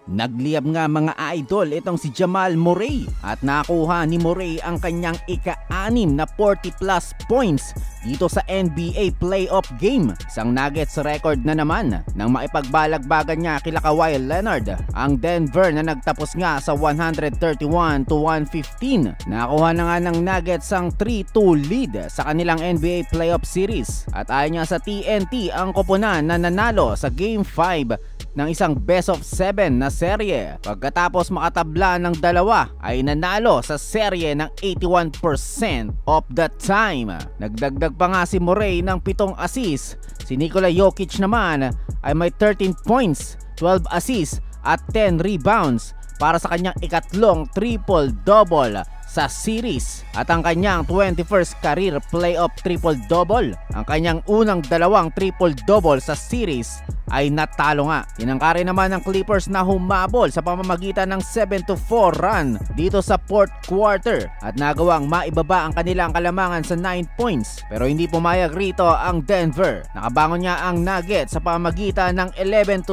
Nagliyab nga mga idol itong si Jamal Murray at nakuha ni Murray ang kanyang ika-6 na 40 plus points dito sa NBA playoff game. Isang Nuggets record na naman nang maipagbalagbagan niya kila Kawhi Leonard ang Denver na nagtapos nga sa 131-115. Nakuha na nga ng Nuggets ang 3-2 lead sa kanilang NBA playoff series at ayon nga sa TNT ang koponan na nanalo sa Game 5 ng isang best of 7 na serye. Pagkatapos makatabla ng dalawa ay nanalo sa serye ng 81% of the time. Nagdagdag pa nga si Murray ng 7 assists. Si Nikola Jokic naman ay may 13 points, 12 assists at 10 rebounds para sa kanyang ikatlong triple-double sa series at ang kanyang 21st career playoff triple-double. Ang kanyang unang dalawang triple-double sa series ay natalo nga. Tinangka rin naman ng Clippers na humabol sa pamamagitan ng 7-4 run dito sa fourth quarter at nagawang maibaba ang kanilang kalamangan sa 9 points. Pero hindi pumayag rito ang Denver. Nakabangon nga ang Nuggets sa pamamagitan ng 11-0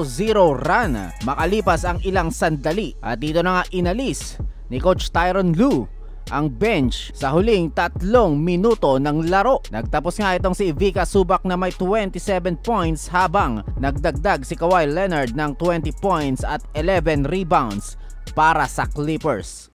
run makalipas ang ilang sandali at dito na nga inalis ni Coach Tyronn Lue ang bench sa huling 3 minuto ng laro. Nagtapos nga itong si Ivica Zubac na may 27 points habang nagdagdag si Kawhi Leonard ng 20 points at 11 rebounds para sa Clippers.